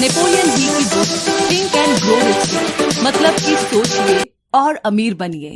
Napoleon Hill की book think and grow rich मतलब कि सोचिए और अमीर बनिए।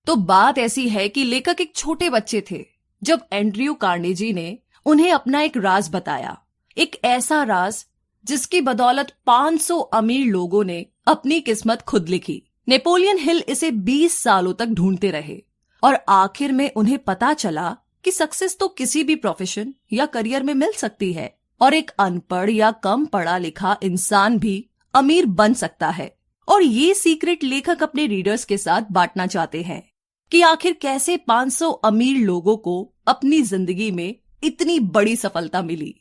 तो बात ऐसी है कि लेखक एक छोटे बच्चे थे जब एंड्रयू कार्नेजी ने उन्हें अपना एक राज बताया, एक ऐसा राज जिसकी बदौलत 500 अमीर लोगों ने अपनी किस्मत खुद लिखी। नेपोलियन हिल इसे 20 सालों तक ढूंढते रहे और आखिर में उन्हें पता चला कि सक्सेस तो किसी भी प्रोफेशन या करियर में मिल सकती है और एक अनपढ़ या कम पढ़ा लिखा इंसान भी अमीर बन सकता है। और ये सीक्रेट लेखक अपने रीडर्स के साथ बांटना चाहते हैं कि आखिर कैसे 500 अमीर लोगों को अपनी जिंदगी में इतनी बड़ी सफलता मिली।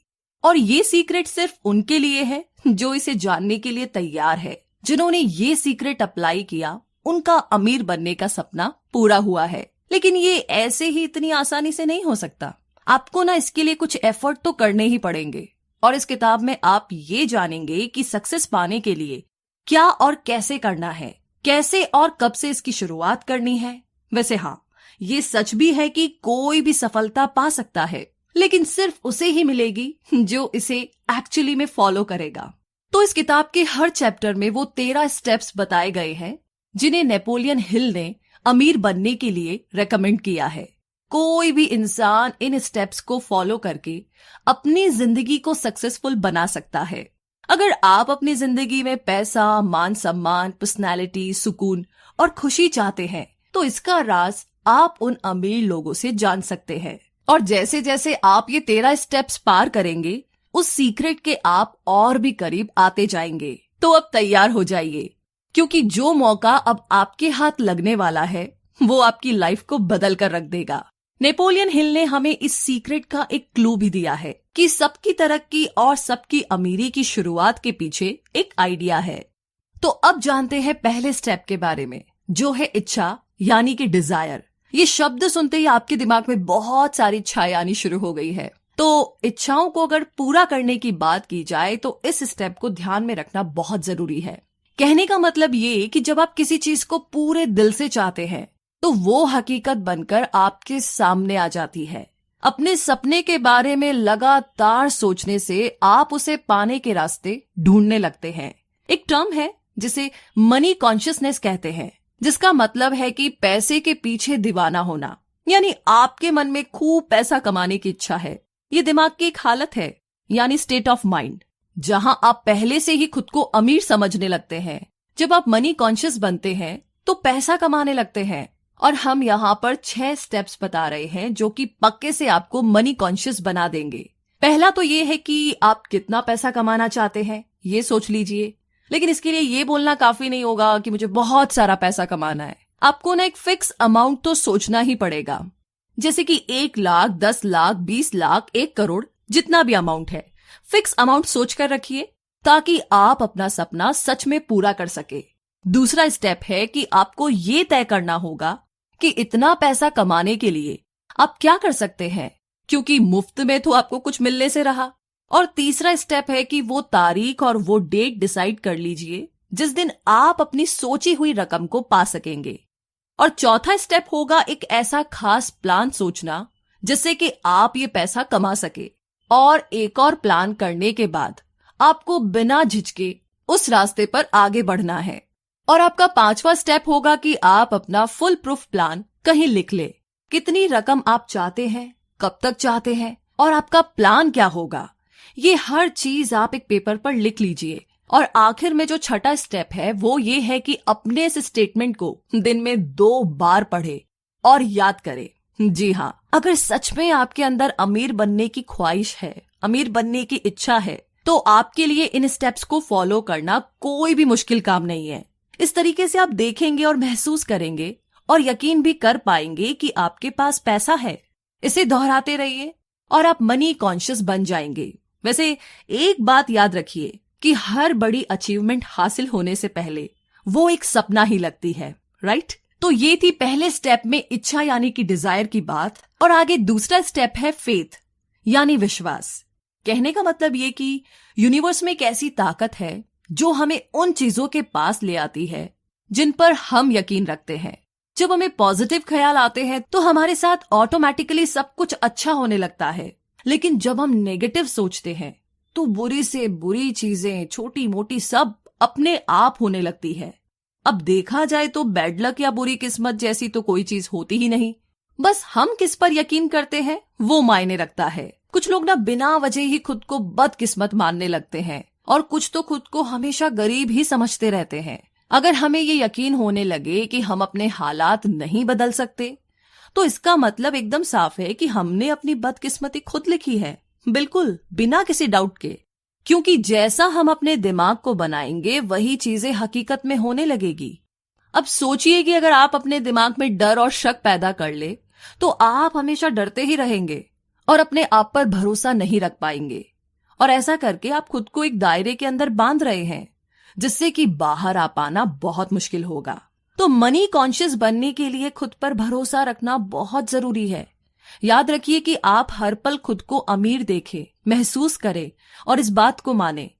और ये सीक्रेट सिर्फ उनके लिए है जो इसे जानने के लिए तैयार है। जिन्होंने ये सीक्रेट अप्लाई किया उनका अमीर बनने का सपना पूरा हुआ है। लेकिन ये ऐसे ही इतनी आसानी से नहीं हो सकता। आपको ना इसके लिए कुछ एफर्ट तो करने ही पड़ेंगे। और इस किताब में आप ये जानेंगे कि सक्सेस पाने के लिए क्या और कैसे करना है, कैसे और कब से इसकी शुरुआत करनी है। वैसे हाँ, ये सच भी है कि कोई भी सफलता पा सकता है, लेकिन सिर्फ उसे ही मिलेगी जो इसे एक्चुअली में फॉलो करेगा। तो इस किताब के हर चैप्टर में वो 13 स्टेप्स बताए गए हैं जिन्हें नेपोलियन हिल ने अमीर बनने के लिए रेकमेंड किया है। कोई भी इंसान इन स्टेप्स को फॉलो करके अपनी जिंदगी को सक्सेसफुल बना सकता है। अगर आप अपनी जिंदगी में पैसा, मान सम्मान, पर्सनैलिटी, सुकून और खुशी चाहते हैं तो इसका राज आप उन अमीर लोगों से जान सकते हैं। और जैसे जैसे आप ये 13 स्टेप्स पार करेंगे उस सीक्रेट के आप और भी करीब आते जाएंगे। तो अब तैयार हो जाइए, क्योंकि जो मौका अब आपके हाथ लगने वाला है वो आपकी लाइफ को बदल कर रख देगा। नेपोलियन हिल ने हमें इस सीक्रेट का एक क्लू भी दिया है कि सबकी तरक्की और सबकी अमीरी की शुरुआत के पीछे एक आइडिया है। तो अब जानते हैं पहले स्टेप के बारे में, जो है इच्छा यानी कि डिजायर। ये शब्द सुनते ही आपके दिमाग में बहुत सारी इच्छाएं आनी शुरू हो गई है। तो इच्छाओं को अगर पूरा करने की बात की जाए तो इस स्टेप को ध्यान में रखना बहुत जरूरी है। कहने का मतलब ये कि जब आप किसी चीज को पूरे दिल से चाहते हैं तो वो हकीकत बनकर आपके सामने आ जाती है। अपने सपने के बारे में लगातार सोचने से आप उसे पाने के रास्ते ढूंढने लगते हैं। एक टर्म है जिसे मनी कॉन्शियसनेस कहते हैं, जिसका मतलब है कि पैसे के पीछे दीवाना होना। यानी आपके मन में खूब पैसा कमाने की इच्छा है। ये दिमाग की एक हालत है, यानी स्टेट ऑफ माइंड, जहां आप पहले से ही खुद को अमीर समझने लगते हैं। जब आप मनी कॉन्शियस बनते हैं तो पैसा कमाने लगते हैं। और हम यहाँ पर 6 स्टेप्स बता रहे हैं जो कि पक्के से आपको मनी कॉन्शियस बना देंगे। पहला तो ये है कि आप कितना पैसा कमाना चाहते हैं, ये सोच लीजिए। लेकिन इसके लिए ये बोलना काफी नहीं होगा कि मुझे बहुत सारा पैसा कमाना है। आपको ना एक फिक्स अमाउंट तो सोचना ही पड़ेगा, जैसे कि 1 लाख, 10 लाख, 20 लाख, 1 करोड़, जितना भी अमाउंट है। फिक्स अमाउंट सोच कर रखिए ताकि आप अपना सपना सच में पूरा कर सके। दूसरा स्टेप है कि आपको ये तय करना होगा कि इतना पैसा कमाने के लिए आप क्या कर सकते हैं, क्योंकि मुफ्त में तो आपको कुछ मिलने से रहा। और तीसरा स्टेप है कि वो तारीख और वो डेट डिसाइड कर लीजिए जिस दिन आप अपनी सोची हुई रकम को पा सकेंगे। और चौथा स्टेप होगा एक ऐसा खास प्लान सोचना जिससे कि आप ये पैसा कमा सके। और एक और प्लान करने के बाद आपको बिना झिझके उस रास्ते पर आगे बढ़ना है। और आपका 5वां स्टेप होगा कि आप अपना फुल प्रूफ प्लान कहीं लिख ले। कितनी रकम आप चाहते हैं, कब तक चाहते हैं और आपका प्लान क्या होगा, ये हर चीज आप एक पेपर पर लिख लीजिए। और आखिर में जो छठा स्टेप है वो ये है कि अपने इस स्टेटमेंट को दिन में 2 बार पढ़े और याद करें। जी हाँ, अगर सच में आपके अंदर अमीर बनने की ख्वाहिश है, अमीर बनने की इच्छा है, तो आपके लिए इन स्टेप्स को फॉलो करना कोई भी मुश्किल काम नहीं है। इस तरीके से आप देखेंगे और महसूस करेंगे और यकीन भी कर पाएंगे कि आपके पास पैसा है। इसे दोहराते रहिए और आप मनी कॉन्शियस बन जाएंगे। वैसे एक बात याद रखिए कि हर बड़ी अचीवमेंट हासिल होने से पहले वो एक सपना ही लगती है, राइट? तो ये थी पहले स्टेप में इच्छा यानी कि डिजायर की बात। और आगे दूसरा स्टेप है फेथ यानी विश्वास। कहने का मतलब ये कि यूनिवर्स में एक ऐसी ताकत है जो हमें उन चीजों के पास ले आती है जिन पर हम यकीन रखते हैं। जब हमें पॉजिटिव ख्याल आते हैं तो हमारे साथ ऑटोमेटिकली सब कुछ अच्छा होने लगता है। लेकिन जब हम नेगेटिव सोचते हैं तो बुरी से बुरी चीजें, छोटी मोटी, सब अपने आप होने लगती है। अब देखा जाए तो बैड लक या बुरी किस्मत जैसी तो कोई चीज होती ही नहीं। बस हम किस पर यकीन करते हैं वो मायने रखता है। कुछ लोग ना बिना वजह ही खुद को बदकिस्मत मानने लगते हैं और कुछ तो खुद को हमेशा गरीब ही समझते रहते हैं। अगर हमें ये यकीन होने लगे कि हम अपने हालात नहीं बदल सकते, तो इसका मतलब एकदम साफ है कि हमने अपनी बदकिस्मती खुद लिखी है, बिल्कुल बिना किसी डाउट के। क्योंकि जैसा हम अपने दिमाग को बनाएंगे वही चीजें हकीकत में होने लगेगी। अब सोचिए कि अगर आप अपने दिमाग में डर और शक पैदा कर ले तो आप हमेशा डरते ही रहेंगे और अपने आप पर भरोसा नहीं रख पाएंगे, और ऐसा करके आप खुद को एक दायरे के अंदर बांध रहे हैं जिससे कि बाहर आ पाना बहुत मुश्किल होगा। तो मनी कॉन्शियस बनने के लिए खुद पर भरोसा रखना बहुत जरूरी है। याद रखिए कि आप हर पल खुद को अमीर देखें, महसूस करें और इस बात को माने।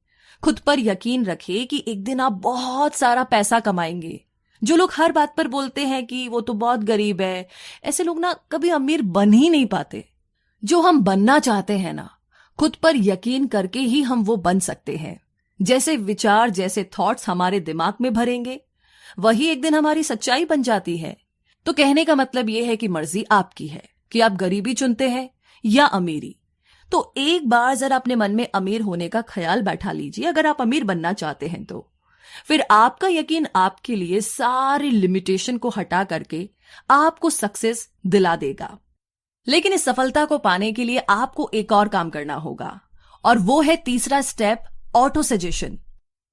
खुद पर यकीन रखें कि एक दिन आप बहुत सारा पैसा कमाएंगे। जो लोग हर बात पर बोलते हैं कि वो तो बहुत गरीब है, ऐसे लोग ना कभी अमीर बन ही नहीं पाते। जो हम बनना चाहते हैं ना, खुद पर यकीन करके ही हम वो बन सकते हैं। जैसे विचार, जैसे थॉट्स हमारे दिमाग में भरेंगे, वही एक दिन हमारी सच्चाई बन जाती है। तो कहने का मतलब ये है कि मर्जी आपकी है कि आप गरीबी चुनते हैं या अमीरी। तो एक बार जरा अपने मन में अमीर होने का ख्याल बैठा लीजिए। अगर आप अमीर बनना चाहते हैं तो फिर आपका यकीन आपके लिए सारी लिमिटेशन को हटा करके आपको सक्सेस दिला देगा। लेकिन इस सफलता को पाने के लिए आपको एक और काम करना होगा, और वो है तीसरा स्टेप, ऑटो सजेशन।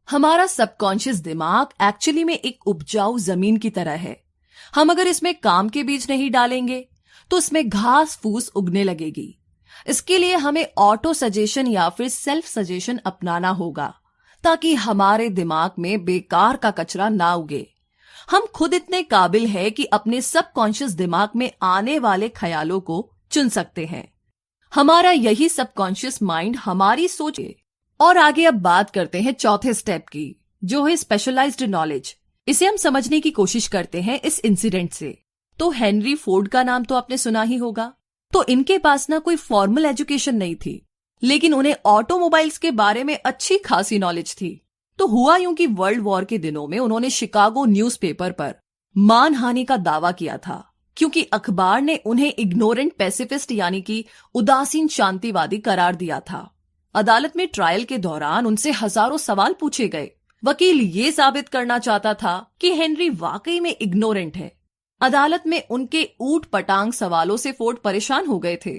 हमारा सबकॉन्शियस दिमाग एक्चुअली में एक उपजाऊ जमीन की तरह है। हम अगर इसमें काम के बीज नहीं डालेंगे तो इसमें घास फूस उगने लगेगी। इसके लिए हमें ऑटो सजेशन या फिर सेल्फ सजेशन अपनाना होगा ताकि हमारे दिमाग में बेकार का कचरा ना उगे। हम खुद इतने काबिल है कि अपने सबकॉन्शियस दिमाग में आने वाले ख्यालों को चुन सकते हैं। हमारा यही सबकॉन्शियस माइंड हमारी सोच है। और आगे अब बात करते हैं चौथे स्टेप की, जो है स्पेशलाइज्ड नॉलेज। इसे हम समझने की कोशिश करते हैं इस इंसिडेंट से। तो हेनरी फोर्ड का नाम तो आपने सुना ही होगा। तो इनके पास ना कोई फॉर्मल एजुकेशन नहीं थी, लेकिन उन्हें ऑटोमोबाइल्स के बारे में अच्छी खासी नॉलेज थी। तो हुआ यूं कि वर्ल्ड वॉर के दिनों में उन्होंने शिकागो न्यूज़पेपर पर मानहानि का दावा किया था, क्योंकि अखबार ने उन्हें इग्नोरेंट पैसिफिस्ट यानी कि उदासीन शांतिवादी करार दिया था। अदालत में ट्रायल के दौरान उनसे हजारों सवाल पूछे गए। वकील ये साबित करना चाहता था कि हेनरी वाकई में इग्नोरेंट है। अदालत में उनके ऊट पटांग सवालों से फोर्ड परेशान हो गए थे।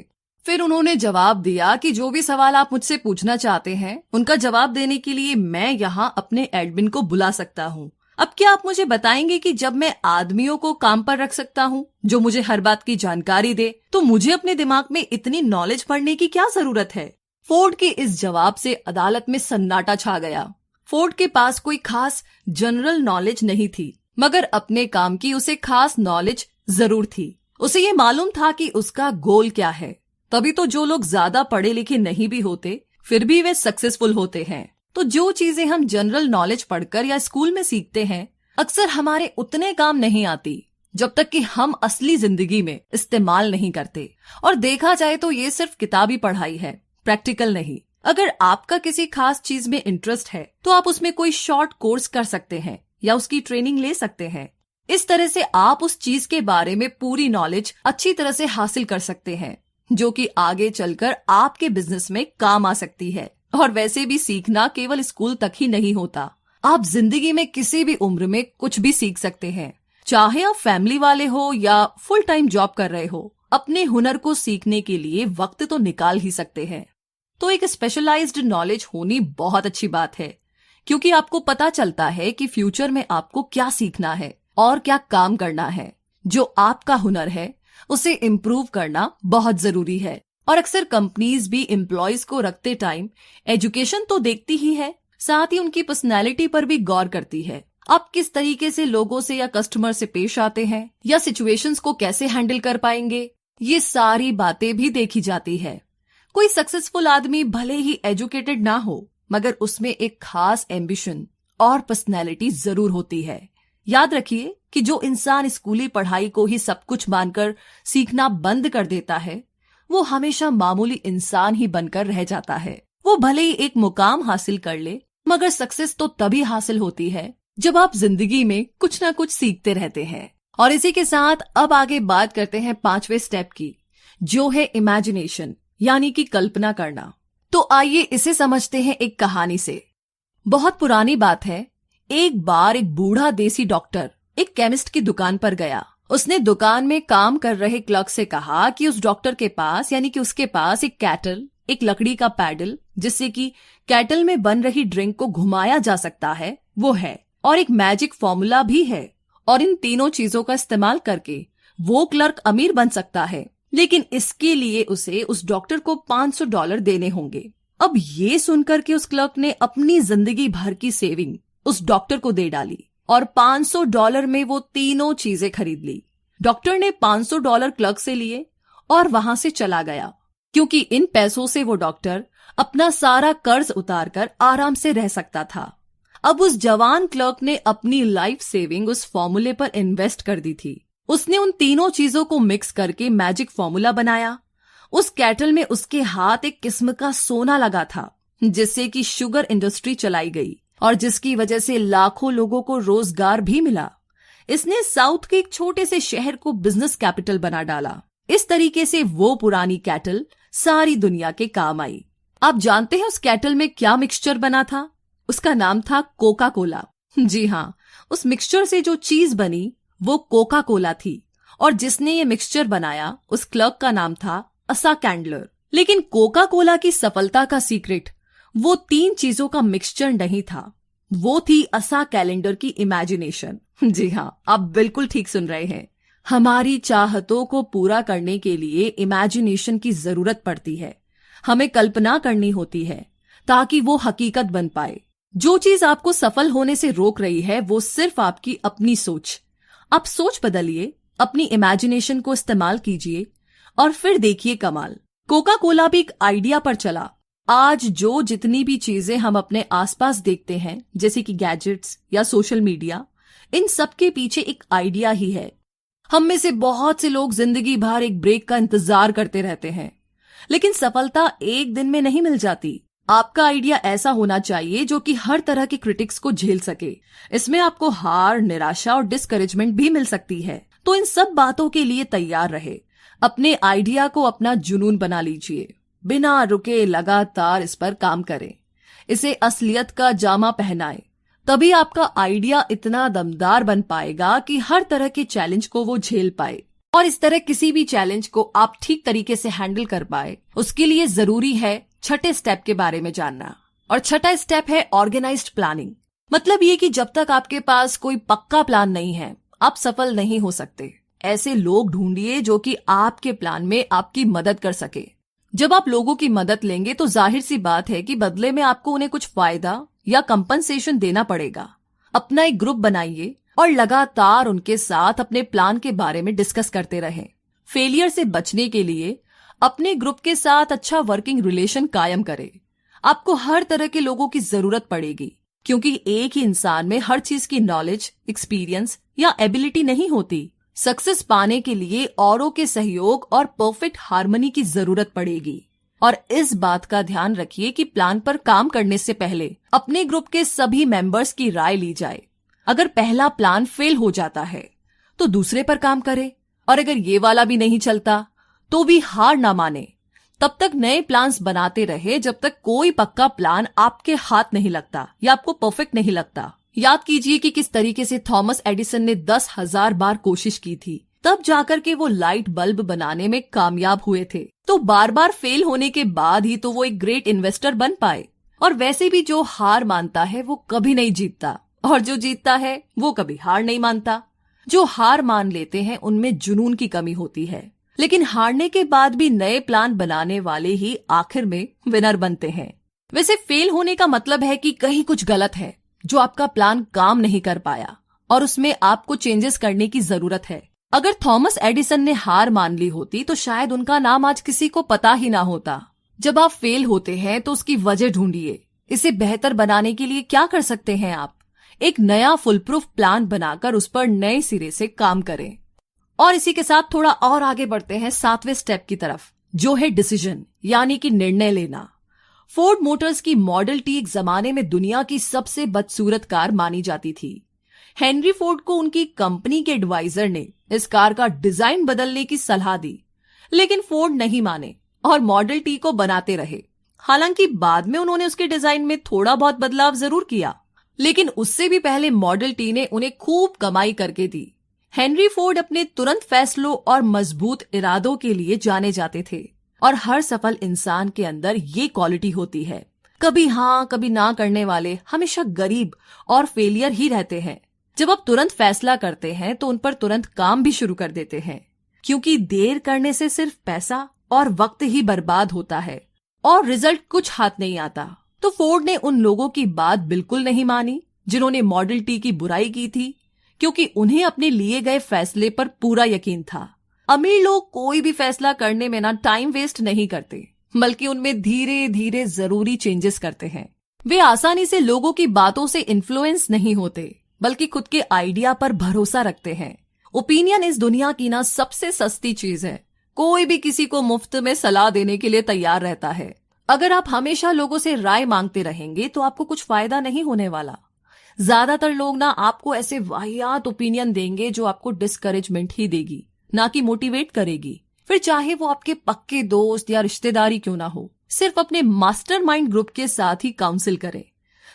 फिर उन्होंने जवाब दिया कि जो भी सवाल आप मुझसे पूछना चाहते हैं उनका जवाब देने के लिए मैं यहाँ अपने एडमिन को बुला सकता हूँ। अब क्या आप मुझे बताएंगे कि जब मैं आदमियों को काम पर रख सकता हूँ जो मुझे हर बात की जानकारी दे, तो मुझे अपने दिमाग में इतनी नॉलेज पढ़ने की क्या जरूरत है? फोर्ड के इस जवाब से अदालत में सन्नाटा छा गया। फोर्ड के पास कोई खास जनरल नॉलेज नहीं थी, मगर अपने काम की उसे खास नॉलेज जरूर थी। उसे ये मालूम था कि उसका गोल क्या है। तभी तो जो लोग ज्यादा पढ़े लिखे नहीं भी होते फिर भी वे सक्सेसफुल होते हैं। तो जो चीजें हम जनरल नॉलेज पढ़कर या स्कूल में सीखते हैं अक्सर हमारे उतने काम नहीं आती जब तक कि हम असली जिंदगी में इस्तेमाल नहीं करते। और देखा जाए तो ये सिर्फ किताबी पढ़ाई है, प्रैक्टिकल नहीं। अगर आपका किसी खास चीज में इंटरेस्ट है तो आप उसमें कोई शॉर्ट कोर्स कर सकते हैं या उसकी ट्रेनिंग ले सकते हैं। इस तरह से आप उस चीज के बारे में पूरी नॉलेज अच्छी तरह से हासिल कर सकते हैं, जो कि आगे चलकर आपके बिजनेस में काम आ सकती है। और वैसे भी सीखना केवल स्कूल तक ही नहीं होता। आप जिंदगी में किसी भी उम्र में कुछ भी सीख सकते हैं, चाहे आप फैमिली वाले हो या फुल टाइम जॉब कर रहे हो। अपने हुनर को सीखने के लिए वक्त तो निकाल ही सकते हैं। तो एक स्पेशलाइज्ड नॉलेज होनी बहुत अच्छी बात है, क्योंकि आपको पता चलता है कि फ्यूचर में आपको क्या सीखना है और क्या काम करना है। जो आपका हुनर है उसे इम्प्रूव करना बहुत जरूरी है। और अक्सर कंपनीज भी एम्प्लॉयज को रखते टाइम एजुकेशन तो देखती ही है, साथ ही उनकी पर्सनैलिटी पर भी गौर करती है। आप किस तरीके से लोगों से या कस्टमर से पेश आते हैं या सिचुएशंस को कैसे हैंडल कर पाएंगे, ये सारी बातें भी देखी जाती है। कोई सक्सेसफुल आदमी भले ही एजुकेटेड ना हो, मगर उसमें एक खास एम्बिशन और पर्सनैलिटी जरूर होती है। याद रखिए कि जो इंसान स्कूली पढ़ाई को ही सब कुछ मानकर सीखना बंद कर देता है वो हमेशा मामूली इंसान ही बनकर रह जाता है। वो भले ही एक मुकाम हासिल कर ले, मगर सक्सेस तो तभी हासिल होती है जब आप जिंदगी में कुछ ना कुछ सीखते रहते हैं। और इसी के साथ अब आगे बात करते हैं 5वें स्टेप की, जो है इमेजिनेशन, यानी कि कल्पना करना। तो आइए इसे समझते हैं एक कहानी से। बहुत पुरानी बात है, एक बार एक बूढ़ा देसी डॉक्टर एक केमिस्ट की दुकान पर गया। उसने दुकान में काम कर रहे क्लर्क से कहा कि उस डॉक्टर के पास, यानी कि उसके पास एक कैटल, एक लकड़ी का पैडल जिससे कि कैटल में बन रही ड्रिंक को घुमाया जा सकता है, वो है, और एक मैजिक फॉर्मूला भी है, और इन तीनों चीजों का इस्तेमाल करके वो क्लर्क अमीर बन सकता है, लेकिन इसके लिए उसे उस डॉक्टर को $500 देने होंगे। अब ये सुनकर के उस क्लर्क ने अपनी जिंदगी भर की सेविंग उस डॉक्टर को दे डाली और $500 में वो तीनों चीजें खरीद ली। डॉक्टर ने $500 क्लर्क से लिए और वहां से चला गया, क्योंकि इन पैसों से वो डॉक्टर अपना सारा कर्ज उतारकर आराम से रह सकता था। अब उस जवान क्लर्क ने अपनी लाइफ सेविंग उस फॉर्मूले पर इन्वेस्ट कर दी थी। उसने उन तीनों चीजों को मिक्स करके मैजिक फॉर्मूला बनाया। उस कैटल में उसके हाथ एक किस्म का सोना लगा था, जिससे कि शुगर इंडस्ट्री चलाई गई और जिसकी वजह से लाखों लोगों को रोजगार भी मिला। इसने साउथ के एक छोटे से शहर को बिजनेस कैपिटल बना डाला। इस तरीके से वो पुरानी कैटल सारी दुनिया के काम आई। आप जानते हैं उस कैटल में क्या मिक्सचर बना था? उसका नाम था कोका कोला। जी हाँ, उस मिक्सचर से जो चीज बनी वो कोका कोला थी, और जिसने ये मिक्सचर बनाया उस क्लर्क का नाम था असा कैंडलर। लेकिन कोका कोला की सफलता का सीक्रेट वो 3 चीजों का मिक्सचर नहीं था, वो थी असा कैलेंडर की इमेजिनेशन। जी हाँ, आप बिल्कुल ठीक सुन रहे हैं। हमारी चाहतों को पूरा करने के लिए इमेजिनेशन की जरूरत पड़ती है। हमें कल्पना करनी होती है ताकि वो हकीकत बन पाए। जो चीज आपको सफल होने से रोक रही है वो सिर्फ आपकी अपनी सोच। आप सोच बदलिए, अपनी इमेजिनेशन को इस्तेमाल कीजिए और फिर देखिए कमाल। कोका कोला भी एक आइडिया पर चला। आज जो जितनी भी चीजें हम अपने आसपास देखते हैं, जैसे कि गैजेट्स या सोशल मीडिया, इन सब के पीछे एक आइडिया ही है। हम में से बहुत से लोग जिंदगी भर एक ब्रेक का इंतजार करते रहते हैं, लेकिन सफलता एक दिन में नहीं मिल जाती। आपका आइडिया ऐसा होना चाहिए जो कि हर तरह के क्रिटिक्स को झेल सके। इसमें आपको हार, निराशा और डिस्करेजमेंट भी मिल सकती है। तो इन सब बातों के लिए तैयार रहे। अपने आइडिया को अपना जुनून बना लीजिए, बिना रुके लगातार इस पर काम करें, इसे असलियत का जामा पहनाए। तभी आपका आइडिया इतना दमदार बन पाएगा कि हर तरह के चैलेंज को वो झेल पाए। और इस तरह किसी भी चैलेंज को आप ठीक तरीके से हैंडल कर पाए, उसके लिए जरूरी है छठे स्टेप के बारे में जानना। और छठा स्टेप है ऑर्गेनाइज्ड प्लानिंग। मतलब ये कि जब तक आपके पास कोई पक्का प्लान नहीं है, आप सफल नहीं हो सकते। ऐसे लोग ढूंढिए जो कि आपके प्लान में आपकी मदद कर सके। जब आप लोगों की मदद लेंगे तो जाहिर सी बात है कि बदले में आपको उन्हें कुछ फायदा या कंपनसेशन देना पड़ेगा। अपना एक ग्रुप बनाइए और लगातार उनके साथ अपने प्लान के बारे में डिस्कस करते रहें। फेलियर से बचने के लिए अपने ग्रुप के साथ अच्छा वर्किंग रिलेशन कायम करें। आपको हर तरह के लोगों की जरूरत पड़ेगी, क्योंकि एक ही इंसान में हर चीज की नॉलेज, एक्सपीरियंस या एबिलिटी नहीं होती। सक्सेस पाने के लिए औरों के सहयोग और परफेक्ट हार्मनी की जरूरत पड़ेगी। और इस बात का ध्यान रखिए कि प्लान पर काम करने से पहले अपने ग्रुप के सभी मेंबर्स की राय ली जाए। अगर पहला प्लान फेल हो जाता है तो दूसरे पर काम करें, और अगर ये वाला भी नहीं चलता तो भी हार ना माने। तब तक नए प्लान्स बनाते रहे जब तक कोई पक्का प्लान आपके हाथ नहीं लगता या आपको परफेक्ट नहीं लगता। याद कीजिए कि किस तरीके से थॉमस एडिसन ने 10,000 बार कोशिश की थी, तब जाकर के वो लाइट बल्ब बनाने में कामयाब हुए थे। तो बार बार फेल होने के बाद ही तो वो एक ग्रेट इन्वेस्टर बन पाए। और वैसे भी जो हार मानता है वो कभी नहीं जीतता, और जो जीतता है वो कभी हार नहीं मानता। जो हार मान लेते हैं उनमें जुनून की कमी होती है, लेकिन हारने के बाद भी नए प्लान बनाने वाले ही आखिर में विनर बनते हैं। वैसे फेल होने का मतलब है कि कहीं कुछ गलत है, जो आपका प्लान काम नहीं कर पाया और उसमें आपको चेंजेस करने की जरूरत है। अगर थॉमस एडिसन ने हार मान ली होती तो शायद उनका नाम आज किसी को पता ही ना होता। जब आप फेल होते हैं तो उसकी वजह ढूंढिए। इसे बेहतर बनाने के लिए क्या कर सकते हैं आप? एक नया फुल प्रूफ प्लान बनाकर उस पर नए सिरे से काम करें। और इसी के साथ थोड़ा और आगे बढ़ते हैं 7वें स्टेप की तरफ, जो है डिसीजन, यानी कि निर्णय लेना। फोर्ड मोटर्स की मॉडल टी एक जमाने में दुनिया की सबसे बदसूरत कार मानी जाती थी। हेनरी फोर्ड को उनकी कंपनी के एडवाइजर ने इस कार का डिजाइन बदलने की सलाह दी, लेकिन फोर्ड नहीं माने और मॉडल टी को बनाते रहे। हालांकि बाद में उन्होंने उसके डिजाइन में थोड़ा बहुत बदलाव जरूर किया, लेकिन उससे भी पहले मॉडल टी ने उन्हें खूब कमाई करके दी। हेनरी फोर्ड अपने तुरंत फैसलों और मजबूत इरादों के लिए जाने जाते थे, और हर सफल इंसान के अंदर ये क्वालिटी होती है। कभी हाँ कभी ना करने वाले हमेशा गरीब और फेलियर ही रहते हैं। जब आप तुरंत फैसला करते हैं तो उन पर तुरंत काम भी शुरू कर देते हैं, क्योंकि देर करने से सिर्फ पैसा और वक्त ही बर्बाद होता है और रिजल्ट कुछ हाथ नहीं आता। तो फोर्ड ने उन लोगों की बात बिल्कुल नहीं मानी जिन्होंने मॉडल टी की बुराई की थी, क्योंकि उन्हें अपने लिए गए फैसले पर पूरा यकीन था। अमीर लोग कोई भी फैसला करने में ना टाइम वेस्ट नहीं करते, बल्कि उनमें धीरे धीरे जरूरी चेंजेस करते हैं। वे आसानी से लोगों की बातों से इन्फ्लुएंस नहीं होते, बल्कि खुद के आइडिया पर भरोसा रखते हैं। ओपिनियन इस दुनिया की ना सबसे सस्ती चीज है। कोई भी किसी को मुफ्त में सलाह देने के लिए तैयार रहता है। अगर आप हमेशा लोगों से राय मांगते रहेंगे तो आपको कुछ फायदा नहीं होने वाला। ज्यादातर लोग ना आपको ऐसे वाहियात ओपिनियन देंगे जो आपको डिस्करेजमेंट ही देगी, ना कि मोटिवेट करेगी। फिर चाहे वो आपके पक्के दोस्त या रिश्तेदारी क्यों ना हो, सिर्फ अपने मास्टरमाइंड ग्रुप के साथ ही काउंसिल करें।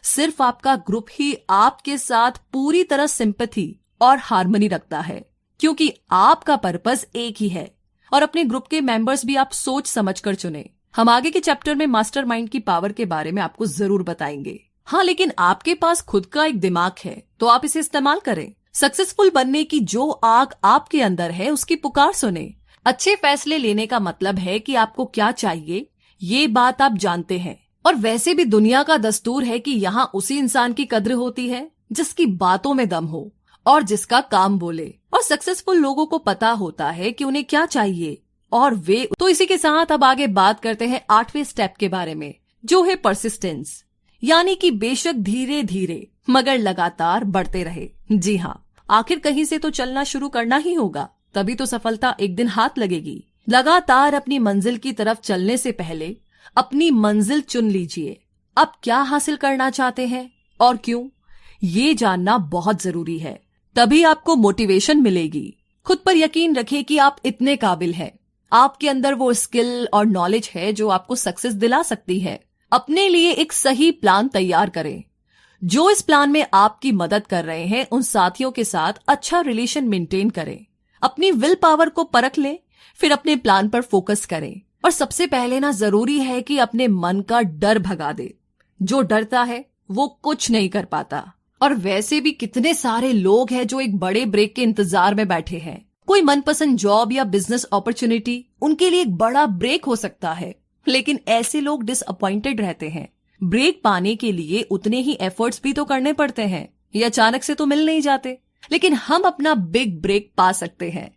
सिर्फ आपका ग्रुप ही आपके साथ पूरी तरह सिंपैथी और हार्मनी रखता है, क्योंकि आपका पर्पस एक ही है और अपने ग्रुप के मेंबर्स भी आप सोच समझकर चुने। हम आगे के चैप्टर में मास्टरमाइंड की पावर के बारे में आपको जरूर बताएंगे। हाँ, लेकिन आपके पास खुद का एक दिमाग है तो आप इसे इस्तेमाल करें। सक्सेसफुल बनने की जो आग आपके अंदर है उसकी पुकार सुने। अच्छे फैसले लेने का मतलब है कि आपको क्या चाहिए ये बात आप जानते हैं। और वैसे भी दुनिया का दस्तूर है कि यहाँ उसी इंसान की कद्र होती है जिसकी बातों में दम हो और जिसका काम बोले। और सक्सेसफुल लोगों को पता होता है कि उन्हें क्या चाहिए और वे तो इसी के साथ अब आगे बात करते हैं 8वें स्टेप के बारे में, जो है परसिस्टेंस, यानी कि बेशक धीरे धीरे मगर लगातार बढ़ते रहे। जी हाँ, आखिर कहीं से तो चलना शुरू करना ही होगा, तभी तो सफलता एक दिन हाथ लगेगी। लगातार अपनी मंजिल की तरफ चलने से पहले अपनी मंजिल चुन लीजिए। अब क्या हासिल करना चाहते हैं और क्यों, ये जानना बहुत जरूरी है। तभी आपको मोटिवेशन मिलेगी। खुद पर यकीन रखें कि आप इतने काबिल हैं। आपके अंदर वो स्किल और नॉलेज है जो आपको सक्सेस दिला सकती है। अपने लिए एक सही प्लान तैयार करें। जो इस प्लान में आपकी मदद कर रहे हैं उन साथियों के साथ अच्छा रिलेशन मेंटेन करें। अपनी विल पावर को परख लें, फिर अपने प्लान पर फोकस करें। और सबसे पहले ना जरूरी है कि अपने मन का डर भगा दे। जो डरता है वो कुछ नहीं कर पाता। और वैसे भी कितने सारे लोग हैं जो एक बड़े ब्रेक के इंतजार में बैठे हैं। कोई मनपसंद जॉब या बिजनेस अपॉर्चुनिटी उनके लिए एक बड़ा ब्रेक हो सकता है, लेकिन ऐसे लोग डिसअपॉइंटेड रहते हैं। ब्रेक पाने के लिए उतने ही एफर्ट्स भी तो करने पड़ते हैं, ये अचानक से तो मिल नहीं जाते। लेकिन हम अपना बिग ब्रेक पा सकते हैं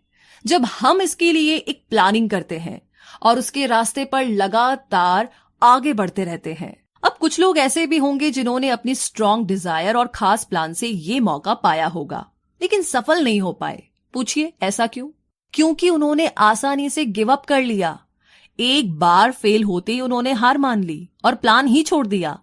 जब हम इसके लिए एक प्लानिंग करते हैं और उसके रास्ते पर लगातार आगे बढ़ते रहते हैं। अब कुछ लोग ऐसे भी होंगे जिन्होंने अपनी स्ट्रॉन्ग डिजायर और खास प्लान से ये मौका पाया होगा, लेकिन सफल नहीं हो पाए। पूछिए ऐसा क्यों? क्योंकि उन्होंने आसानी से गिव अप कर लिया। एक बार फेल होते ही उन्होंने हार मान ली और प्लान ही छोड़ दिया।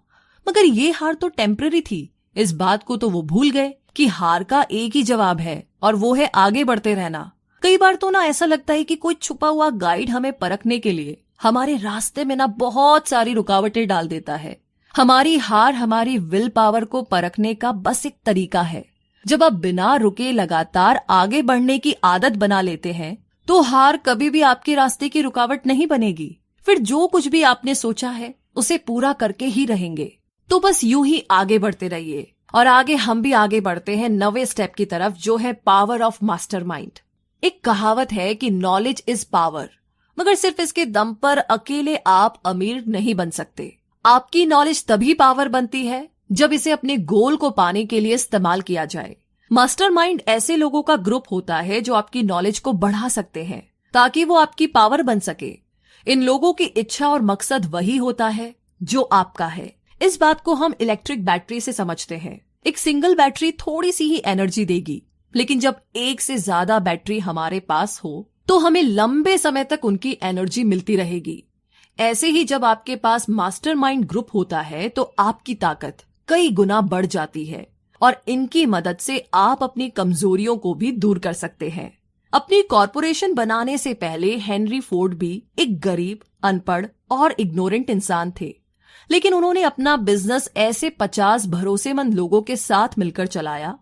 मगर ये हार तो टेम्पररी थी। इस बात को तो वो भूल गए कि हार का एक ही जवाब है और वो है आगे बढ़ते रहना। कई बार तो ना ऐसा लगता है कि कोई छुपा हुआ गाइड हमें परखने के लिए हमारे रास्ते में ना बहुत सारी रुकावटें डाल देता है। हमारी हार हमारी विल पावर को परखने का बस एक तरीका है। जब आप बिना रुके लगातार आगे बढ़ने की आदत बना लेते हैं तो हार कभी भी आपके रास्ते की रुकावट नहीं बनेगी। फिर जो कुछ भी आपने सोचा है उसे पूरा करके ही रहेंगे। तो बस यूं ही आगे बढ़ते रहिए। और आगे हम भी आगे बढ़ते हैं 9वें स्टेप की तरफ, जो है पावर ऑफ मास्टरमाइंड। एक कहावत है कि नॉलेज इज पावर, मगर सिर्फ इसके दम पर अकेले आप अमीर नहीं बन सकते। आपकी नॉलेज तभी पावर बनती है जब इसे अपने गोल को पाने के लिए इस्तेमाल किया जाए। मास्टरमाइंड ऐसे लोगों का ग्रुप होता है जो आपकी नॉलेज को बढ़ा सकते हैं ताकि वो आपकी पावर बन सके। इन लोगों की इच्छा और मकसद वही होता है जो आपका है। इस बात को हम इलेक्ट्रिक बैटरी से समझते हैं। एक सिंगल बैटरी थोड़ी सी ही एनर्जी देगी, लेकिन जब एक से ज्यादा बैटरी हमारे पास हो तो हमें लंबे समय तक उनकी एनर्जी मिलती रहेगी। ऐसे ही जब आपके पास मास्टरमाइंड ग्रुप होता है तो आपकी ताकत कई गुना बढ़ जाती है और इनकी मदद से आप अपनी कमजोरियों को भी दूर कर सकते हैं। अपनी कॉरपोरेशन बनाने से पहले हेनरी फोर्ड भी एक गरीब, अनपढ़ और इग्नोरेंट इंसान थे, लेकिन उन्होंने अपना बिजनेस ऐसे 50 भरोसेमंद लोगों के साथ मिलकर चलाया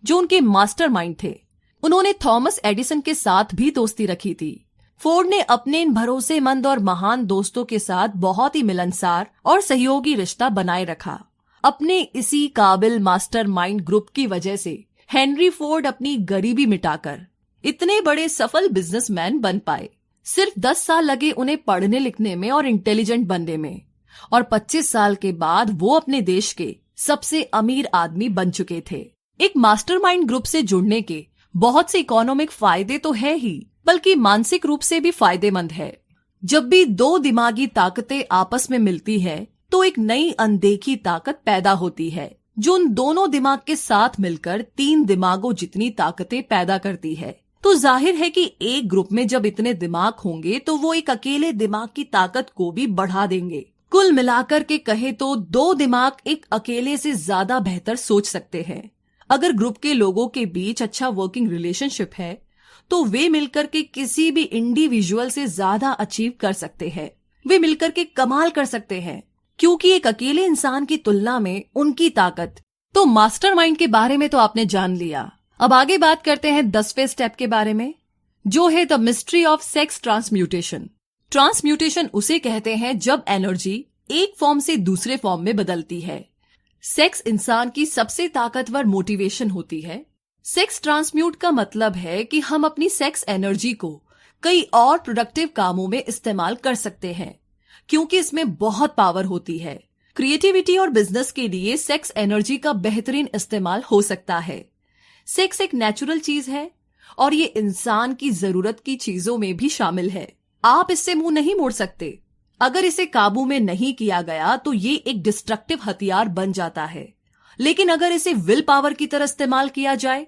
जो उनके मास्टरमाइंड थे। उन्होंने थॉमस एडिसन के साथ भी दोस्ती रखी थी। फोर्ड ने अपने इन भरोसेमंद और महान दोस्तों के साथ बहुत ही मिलनसार और सहयोगी रिश्ता बनाए रखा। अपने इसी काबिल मास्टरमाइंड ग्रुप की वजह से हेनरी फोर्ड अपनी गरीबी मिटाकर इतने बड़े सफल बिजनेसमैन बन पाए। सिर्फ 10 साल लगे उन्हें पढ़ने लिखने में और इंटेलिजेंट बनने में, और 25 साल के बाद वो अपने देश के सबसे अमीर आदमी बन चुके थे। एक मास्टरमाइंड ग्रुप से जुड़ने के बहुत से इकोनॉमिक फायदे तो है ही, बल्कि मानसिक रूप से भी फायदेमंद है। जब भी दो दिमागी ताकतें आपस में मिलती है तो एक नई अनदेखी ताकत पैदा होती है जो उन दोनों दिमाग के साथ मिलकर 3 दिमागों जितनी ताकतें पैदा करती है। तो जाहिर है कि एक ग्रुप में जब इतने दिमाग होंगे तो वो एक अकेले दिमाग की ताकत को भी बढ़ा देंगे। कुल मिलाकर के कहे तो 2 दिमाग एक अकेले से ज्यादा बेहतर सोच सकते हैं। अगर ग्रुप के लोगों के बीच अच्छा वर्किंग रिलेशनशिप है तो वे मिलकर के किसी भी इंडिविजुअल से ज्यादा अचीव कर सकते हैं। वे मिलकर के कमाल कर सकते हैं, क्योंकि एक अकेले इंसान की तुलना में उनकी ताकत। तो मास्टरमाइंड के बारे में तो आपने जान लिया। अब आगे बात करते हैं 10वें स्टेप के बारे में, जो है the mystery of sex transmutation. Transmutation उसे कहते हैं जब एनर्जी एक फॉर्म से दूसरे फॉर्म में बदलती है। सेक्स इंसान की सबसे ताकतवर मोटिवेशन होती है। सेक्स ट्रांसम्यूट का मतलब है कि हम अपनी सेक्स एनर्जी को कई और प्रोडक्टिव कामों में इस्तेमाल कर सकते हैं, क्योंकि इसमें बहुत पावर होती है। क्रिएटिविटी और बिजनेस के लिए सेक्स एनर्जी का बेहतरीन इस्तेमाल हो सकता है। सेक्स एक नेचुरल चीज है और ये इंसान की जरूरत की चीजों में भी शामिल है। आप इससे मुंह नहीं मोड़ सकते। अगर इसे काबू में नहीं किया गया तो ये एक डिस्ट्रक्टिव हथियार बन जाता है, लेकिन अगर इसे विल पावर की तरह इस्तेमाल किया जाए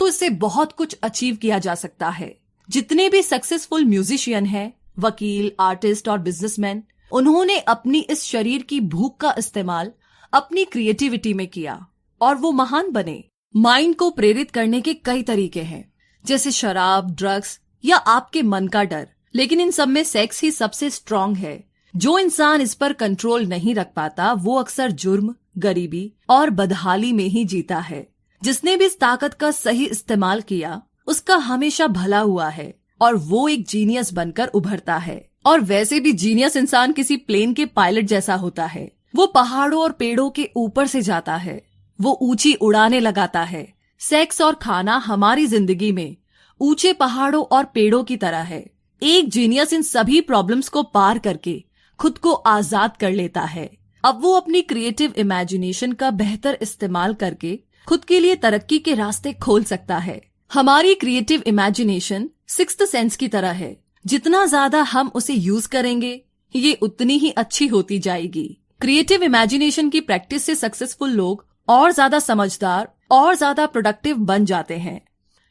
तो इससे बहुत कुछ अचीव किया जा सकता है। जितने भी सक्सेसफुल म्यूजिशियन हैं, वकील, आर्टिस्ट और बिजनेसमैन, उन्होंने अपनी इस शरीर की भूख का इस्तेमाल अपनी क्रिएटिविटी में किया और वो महान बने। माइंड को प्रेरित करने के कई तरीके हैं, जैसे शराब, ड्रग्स या आपके मन का डर, लेकिन इन सब में सेक्स ही सबसे स्ट्रांग है। जो इंसान इस पर कंट्रोल नहीं रख पाता वो अक्सर जुर्म, गरीबी और बदहाली में ही जीता है। जिसने भी इस ताकत का सही इस्तेमाल किया उसका हमेशा भला हुआ है और वो एक जीनियस बनकर उभरता है। और वैसे भी जीनियस इंसान किसी प्लेन के पायलट जैसा होता है। वो पहाड़ों और पेड़ों के ऊपर से जाता है, वो ऊंची उड़ाने लगाता है। सेक्स और खाना हमारी जिंदगी में ऊंचे पहाड़ों और पेड़ों की तरह है। एक जीनियस इन सभी प्रॉब्लम्स को पार करके खुद को आजाद कर लेता है। अब वो अपनी क्रिएटिव इमेजिनेशन का बेहतर इस्तेमाल करके खुद के लिए तरक्की के रास्ते खोल सकता है। हमारी क्रिएटिव इमेजिनेशन सिक्स्थ सेंस की तरह है। जितना ज्यादा हम उसे यूज करेंगे ये उतनी ही अच्छी होती जाएगी। क्रिएटिव इमेजिनेशन की प्रैक्टिस से सक्सेसफुल लोग और ज्यादा समझदार और ज्यादा प्रोडक्टिव बन जाते हैं।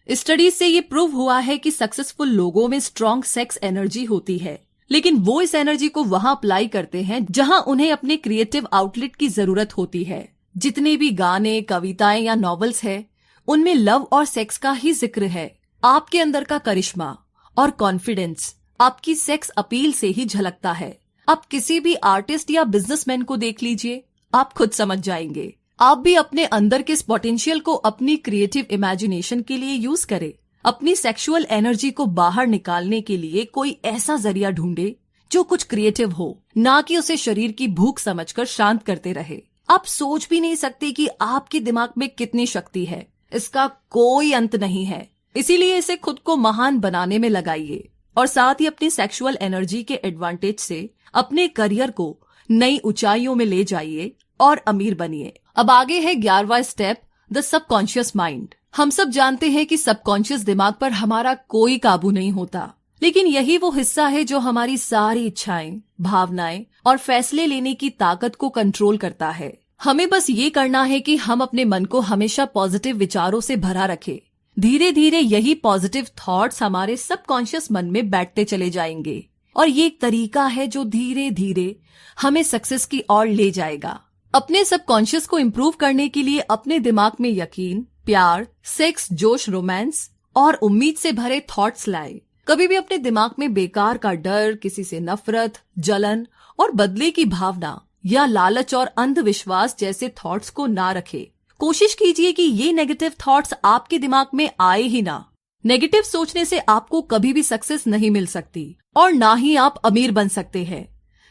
स्टडीज से ये प्रूव हुआ है कि सक्सेसफुल लोगों में स्ट्रॉन्ग सेक्स एनर्जी होती है, लेकिन वो इस एनर्जी को वहां अप्लाई करते हैं जहां उन्हें अपने क्रिएटिव आउटलेट की जरूरत होती है। जितने भी गाने, कविताएं या नॉवेल्स हैं, उनमें लव और सेक्स का ही जिक्र है। आपके अंदर का करिश्मा और कॉन्फिडेंस आपकी सेक्स अपील से ही झलकता है। आप किसी भी आर्टिस्ट या बिजनेसमैन को देख लीजिए, आप खुद समझ जाएंगे। आप भी अपने अंदर के इस पोटेंशियल को अपनी क्रिएटिव इमेजिनेशन के लिए यूज करें। अपनी सेक्सुअल एनर्जी को बाहर निकालने के लिए कोई ऐसा जरिया ढूंढे जो कुछ क्रिएटिव हो, ना कि उसे शरीर की भूख समझकर शांत करते रहे। आप सोच भी नहीं सकते कि आपके दिमाग में कितनी शक्ति है, इसका कोई अंत नहीं है। इसीलिए इसे खुद को महान बनाने में लगाइए और साथ ही अपनी सेक्सुअल एनर्जी के एडवांटेज से अपने करियर को नई ऊंचाइयों में ले जाइए और अमीर बनिए। अब आगे है 11वां स्टेप, द सबकॉन्शियस माइंड। हम सब जानते हैं कि सबकॉन्शियस दिमाग पर हमारा कोई काबू नहीं होता, लेकिन यही वो हिस्सा है जो हमारी सारी इच्छाएं, भावनाएं और फैसले लेने की ताकत को कंट्रोल करता है। हमें बस ये करना है कि हम अपने मन को हमेशा पॉजिटिव विचारों से भरा रखें। धीरे धीरे यही पॉजिटिव थॉट्स हमारे सबकॉन्शियस मन में बैठते चले जाएंगे और ये एक तरीका है जो धीरे धीरे हमें सक्सेस की ओर ले जाएगा। अपने सबकॉन्शियस को इम्प्रूव करने के लिए अपने दिमाग में यकीन, प्यार, सेक्स, जोश, रोमांस और उम्मीद से भरे थॉट्स लाए। कभी भी अपने दिमाग में बेकार का डर, किसी से नफरत, जलन और बदले की भावना या लालच और अंधविश्वास जैसे थॉट्स को ना रखे। कोशिश कीजिए कि ये नेगेटिव थॉट्स आपके दिमाग में आए ही ना। नेगेटिव सोचने से आपको कभी भी सक्सेस नहीं मिल सकती और ना ही आप अमीर बन सकते हैं।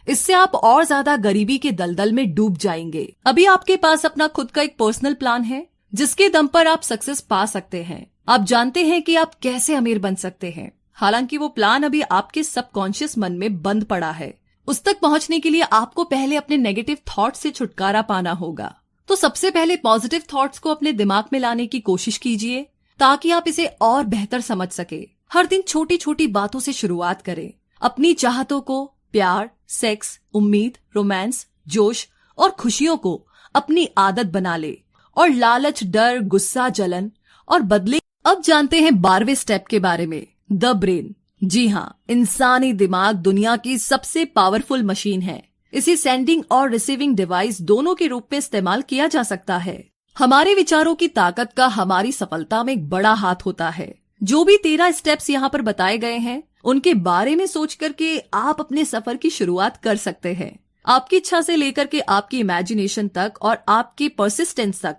इससे आप और ज्यादा गरीबी के दलदल में डूब जाएंगे। अभी आपके पास अपना खुद का एक पर्सनल प्लान है जिसके दम पर आप सक्सेस पा सकते हैं। आप जानते हैं कि आप कैसे अमीर बन सकते हैं। हालांकि वो प्लान अभी आपके सबकॉन्शियस मन में बंद पड़ा है। उस तक पहुंचने के लिए आपको पहले अपने नेगेटिव थॉट्स से छुटकारा पाना होगा। तो सबसे पहले पॉजिटिव थॉट्स को अपने दिमाग में लाने की कोशिश कीजिए ताकि आप इसे और बेहतर समझ सके। हर दिन छोटी छोटी बातों से शुरुआत करें। अपनी चाहतों को, प्यार, सेक्स, उम्मीद, रोमांस, जोश और खुशियों को अपनी आदत बना ले और लालच, डर, गुस्सा, जलन और बदले। अब जानते हैं 12वें स्टेप के बारे में, द ब्रेन। जी हाँ, इंसानी दिमाग दुनिया की सबसे पावरफुल मशीन है। इसे सेंडिंग और रिसीविंग डिवाइस दोनों के रूप में इस्तेमाल किया जा सकता है। हमारे विचारों की ताकत का हमारी सफलता में एक बड़ा हाथ होता है। जो भी 13 स्टेप्स यहाँ पर बताए गए हैं उनके बारे में सोच करके आप अपने सफर की शुरुआत कर सकते हैं। आपकी इच्छा से लेकर के आपकी इमेजिनेशन तक और आपकी परसिस्टेंस तक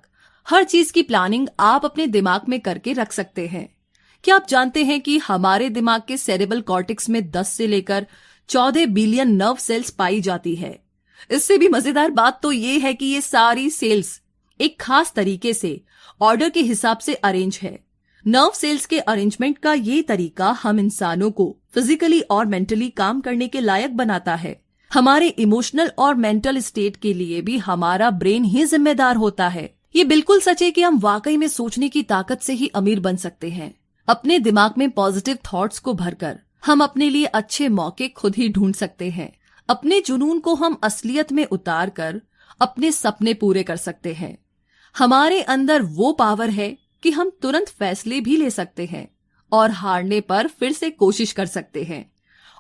हर चीज की प्लानिंग आप अपने दिमाग में करके रख सकते हैं। क्या आप जानते हैं कि हमारे दिमाग के सेरेब्रल कॉर्टेक्स में 10 से लेकर 14 बिलियन नर्व सेल्स पाई जाती है। इससे भी मजेदार बात तो ये है कि ये सारी सेल्स एक खास तरीके से ऑर्डर के हिसाब से अरेंज है। नर्व सेल्स के अरेंजमेंट का ये तरीका हम इंसानों को फिजिकली और मेंटली काम करने के लायक बनाता है। हमारे इमोशनल और मेंटल स्टेट के लिए भी हमारा ब्रेन ही जिम्मेदार होता है। ये बिल्कुल सच है कि हम वाकई में सोचने की ताकत से ही अमीर बन सकते हैं। अपने दिमाग में पॉजिटिव थॉट्स को भरकर हम अपने लिए अच्छे मौके खुद ही ढूंढ सकते हैं। अपने जुनून को हम असलियत में उतार कर अपने सपने पूरे कर सकते हैं। हमारे अंदर वो पावर है कि हम तुरंत फैसले भी ले सकते हैं और हारने पर फिर से कोशिश कर सकते हैं।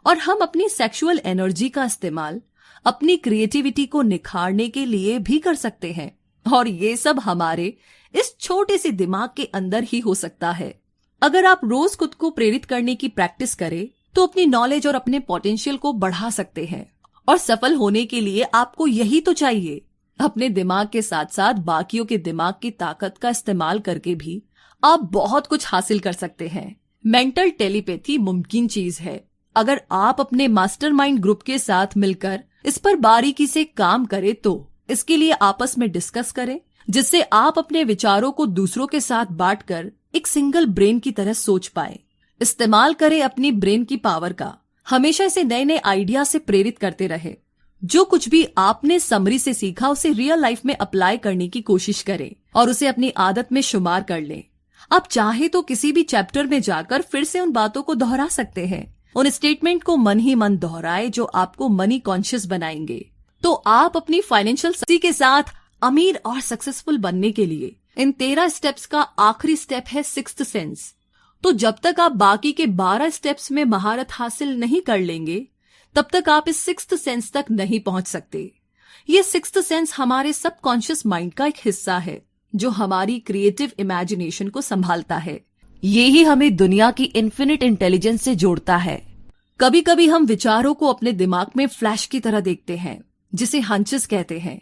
और हम अपनी सेक्सुअल एनर्जी का इस्तेमाल अपनी क्रिएटिविटी को निखारने के लिए भी कर सकते हैं। और ये सब हमारे इस छोटे से दिमाग के अंदर ही हो सकता है। अगर आप रोज खुद को प्रेरित करने की प्रैक्टिस करें तो अपनी नॉलेज और अपने पोटेंशियल को बढ़ा सकते हैं। और सफल होने के लिए आपको यही तो चाहिए। अपने दिमाग के साथ साथ बाकियों के दिमाग की ताकत का इस्तेमाल करके भी आप बहुत कुछ हासिल कर सकते हैं। मेंटल टेलीपैथी मुमकिन चीज है। अगर आप अपने मास्टरमाइंड ग्रुप के साथ मिलकर इस पर बारीकी से काम करें तो इसके लिए आपस में डिस्कस करें, जिससे आप अपने विचारों को दूसरों के साथ बांटकर एक सिंगल ब्रेन की तरह सोच पाए। इस्तेमाल करें अपनी ब्रेन की पावर का। हमेशा इसे नए नए आइडिया से प्रेरित करते रहे। जो कुछ भी आपने समरी से सीखा उसे रियल लाइफ में अप्लाई करने की कोशिश करें और उसे अपनी आदत में शुमार कर लें। आप चाहे तो किसी भी चैप्टर में जाकर फिर से उन बातों को दोहरा सकते हैं। उन स्टेटमेंट को मन ही मन दोहराए जो आपको मनी कॉन्शियस बनाएंगे। तो आप अपनी फाइनेंशियल सक्सेस के साथ अमीर और सक्सेसफुल बनने के लिए इन 13 स्टेप्स का आखिरी स्टेप है सिक्स्थ सेंस। तो जब तक आप बाकी के 12 स्टेप्स में महारत हासिल नहीं कर लेंगे तब तक आप इस सिक्स्थ सेंस तक नहीं पहुंच सकते। ये सिक्स्थ सेंस हमारे सबकॉन्शियस माइंड का एक हिस्सा है जो हमारी क्रिएटिव इमेजिनेशन को संभालता है। ये ही हमें दुनिया की इन्फिनिट इंटेलिजेंस से जोड़ता है। कभी कभी हम विचारों को अपने दिमाग में फ्लैश की तरह देखते हैं जिसे हंचेस कहते हैं।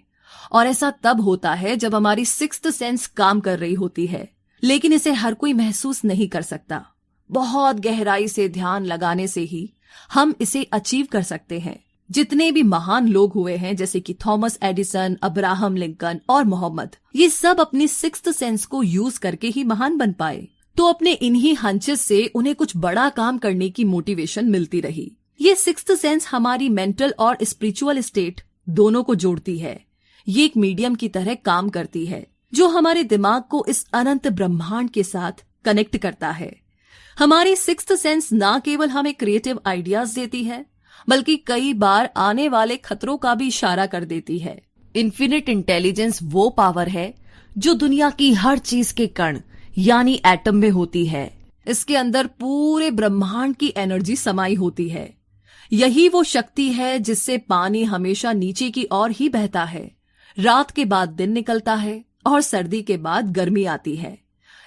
और ऐसा तब होता है जब हमारी सिक्स्थ सेंस काम कर रही होती है, लेकिन इसे हर कोई महसूस नहीं कर सकता। बहुत गहराई से ध्यान लगाने से ही हम इसे अचीव कर सकते हैं। जितने भी महान लोग हुए हैं जैसे कि थॉमस एडिसन, अब्राहम लिंकन और मोहम्मद, ये सब अपनी सिक्स्थ सेंस को यूज करके ही महान बन पाए। तो अपने इन्हीं हंचेस से उन्हें कुछ बड़ा काम करने की मोटिवेशन मिलती रही। ये सिक्स्थ सेंस हमारी मेंटल और स्पिरिचुअल स्टेट दोनों को जोड़ती है। ये एक मीडियम की तरह काम करती है जो हमारे दिमाग को इस अनंत ब्रह्मांड के साथ कनेक्ट करता है। हमारी सिक्स्थ सेंस ना केवल हमें क्रिएटिव आइडियाज देती है बल्कि कई बार आने वाले खतरों का भी इशारा कर देती है। इन्फिनिट इंटेलिजेंस वो पावर है जो दुनिया की हर चीज के कण यानी एटम में होती है। इसके अंदर पूरे ब्रह्मांड की एनर्जी समाई होती है। यही वो शक्ति है जिससे पानी हमेशा नीचे की ओर ही बहता है। रात के बाद दिन निकलता है और सर्दी के बाद गर्मी आती है।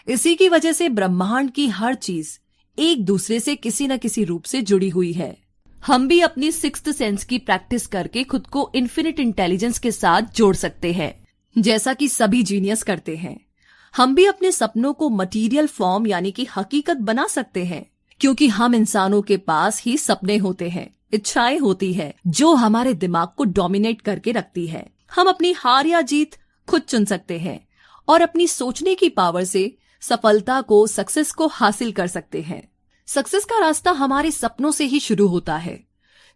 इसी की वजह से ब्रह्मांड की हर चीज एक दूसरे से किसी न किसी रूप से जुड़ी हुई है। हम भी अपनी सिक्स्थ सेंस की प्रैक्टिस करके खुद को इन्फिनिट इंटेलिजेंस के साथ जोड़ सकते हैं, जैसा कि सभी जीनियस करते हैं। हम भी अपने सपनों को मटेरियल फॉर्म यानी कि हकीकत बना सकते हैं, क्योंकि हम इंसानों के पास ही सपने होते हैं, इच्छाएं होती है जो हमारे दिमाग को डोमिनेट करके रखती है। हम अपनी हार या जीत खुद चुन सकते हैं और अपनी सोचने की पावर से सफलता को, सक्सेस को हासिल कर सकते हैं। सक्सेस का रास्ता हमारे सपनों से ही शुरू होता है।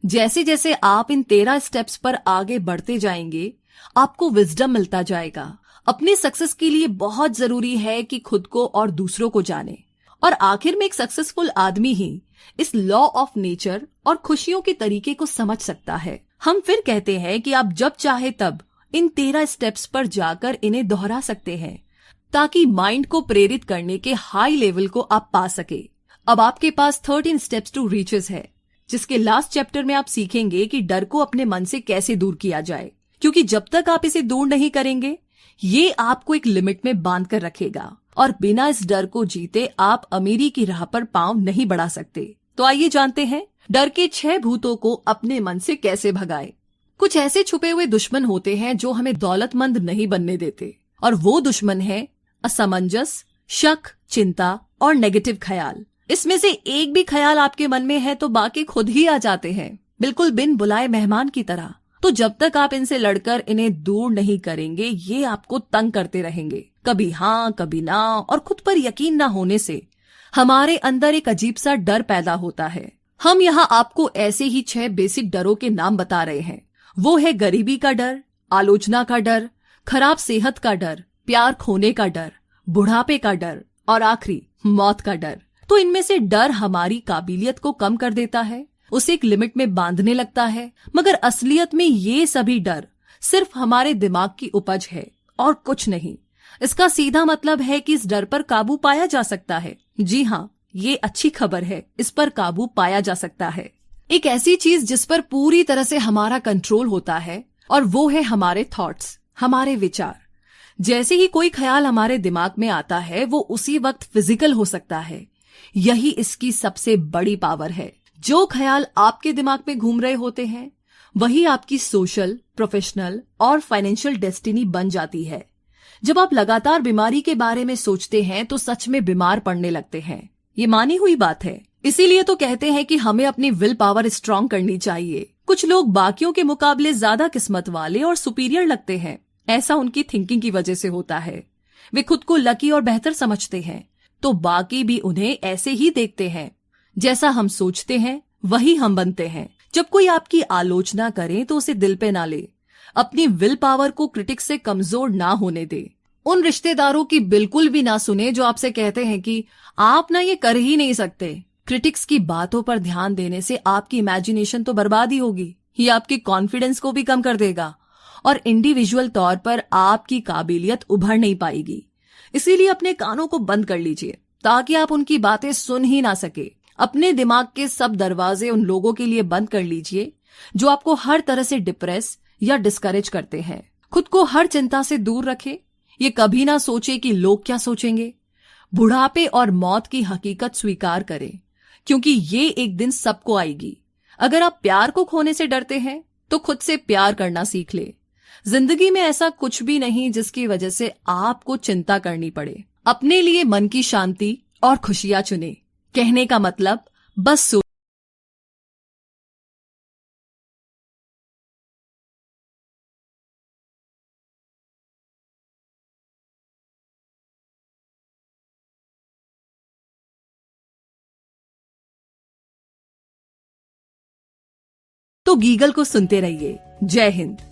जैसे जैसे आप इन 13 स्टेप्स पर आगे बढ़ते जाएंगे, आपको विजडम मिलता जाएगा। अपने सक्सेस के लिए बहुत जरूरी है कि खुद को और दूसरों को जाने। और आखिर में एक सक्सेसफुल आदमी ही इस लॉ ऑफ नेचर और खुशियों के तरीके को समझ सकता है। हम फिर कहते हैं कि आप जब चाहे तब इन 13 स्टेप्स पर जाकर इन्हें दोहरा सकते हैं, ताकि माइंड को प्रेरित करने के हाई लेवल को आप पा सके। अब आपके पास 13 स्टेप्स टू रीचेस है, जिसके लास्ट चैप्टर में आप सीखेंगे कि डर को अपने मन से कैसे दूर किया जाए, क्योंकि जब तक आप इसे दूर नहीं करेंगे, ये आपको एक लिमिट में बांध कर रखेगा और बिना इस डर को जीते आप अमीरी की राह पर पांव नहीं बढ़ा सकते। तो आइए जानते हैं डर के 6 भूतों को अपने मन से कैसे भगाए। कुछ ऐसे छुपे हुए दुश्मन होते हैं जो हमें दौलतमंद नहीं बनने देते, और वो दुश्मन है असमंजस, शक, चिंता और नेगेटिव ख्याल। इसमें से एक भी ख्याल आपके मन में है तो बाकी खुद ही आ जाते हैं, बिल्कुल बिन बुलाए मेहमान की तरह। तो जब तक आप इनसे लड़कर इन्हें दूर नहीं करेंगे, ये आपको तंग करते रहेंगे। कभी हाँ कभी ना, और खुद पर यकीन ना होने से हमारे अंदर एक अजीब सा डर पैदा होता है। हम यहाँ आपको ऐसे ही 6 बेसिक डरों के नाम बता रहे हैं। वो है गरीबी का डर, आलोचना का डर, खराब सेहत का डर, प्यार खोने का डर, बुढ़ापे का डर और आखिरी मौत का डर। तो इनमें से डर हमारी काबिलियत को कम कर देता है, उसे एक लिमिट में बांधने लगता है, मगर असलियत में ये सभी डर सिर्फ हमारे दिमाग की उपज है और कुछ नहीं। इसका सीधा मतलब है कि इस डर पर काबू पाया जा सकता है। जी हाँ, ये अच्छी खबर है, इस पर काबू पाया जा सकता है। एक ऐसी चीज जिस पर पूरी तरह से हमारा कंट्रोल होता है, और वो है हमारे थॉट्स, हमारे विचार। जैसे ही कोई ख्याल हमारे दिमाग में आता है, वो उसी वक्त फिजिकल हो सकता है। यही इसकी सबसे बड़ी पावर है। जो ख्याल आपके दिमाग में घूम रहे होते हैं, वही आपकी सोशल, प्रोफेशनल और फाइनेंशियल डेस्टिनी बन जाती है। जब आप लगातार बीमारी के बारे में सोचते हैं तो सच में बीमार पड़ने लगते हैं। ये मानी हुई बात है। इसीलिए तो कहते हैं कि हमें अपनी विल पावर स्ट्रांग करनी चाहिए। कुछ लोग बाकियों के मुकाबले ज्यादा किस्मत वाले और सुपीरियर लगते हैं। ऐसा उनकी थिंकिंग की वजह से होता है। वे खुद को लकी और बेहतर समझते हैं, तो बाकी भी उन्हें ऐसे ही देखते हैं। जैसा हम सोचते हैं वही हम बनते हैं। जब कोई आपकी आलोचना करे तो उसे दिल पे ना ले। अपनी विल पावर को क्रिटिक्स से कमजोर ना होने दे। उन रिश्तेदारों की बिल्कुल भी ना सुने जो आपसे कहते हैं कि आप ना ये कर ही नहीं सकते। क्रिटिक्स की बातों पर ध्यान देने से आपकी इमेजिनेशन तो बर्बाद ही होगी। ये आपकी कॉन्फिडेंस को भी कम कर देगा और इंडिविजुअल तौर पर आपकी काबिलियत उभर नहीं पाएगी। इसीलिए अपने कानों को बंद कर लीजिए ताकि आप उनकी बातें सुन ही ना सके। अपने दिमाग के सब दरवाजे उन लोगों के लिए बंद कर लीजिए जो आपको हर तरह से डिप्रेस या डिस्करेज करते हैं। खुद को हर चिंता से दूर रखें। ये कभी ना सोचे कि लोग क्या सोचेंगे। बुढ़ापे और मौत की हकीकत स्वीकार करें, क्योंकि ये एक दिन सबको आएगी। अगर आप प्यार को खोने से डरते हैं तो खुद से प्यार करना सीख ले। जिंदगी में ऐसा कुछ भी नहीं जिसकी वजह से आपको चिंता करनी पड़े। अपने लिए मन की शांति और खुशियां चुने। कहने का मतलब बस सो। तो गीगल को सुनते रहिए। जय हिंद।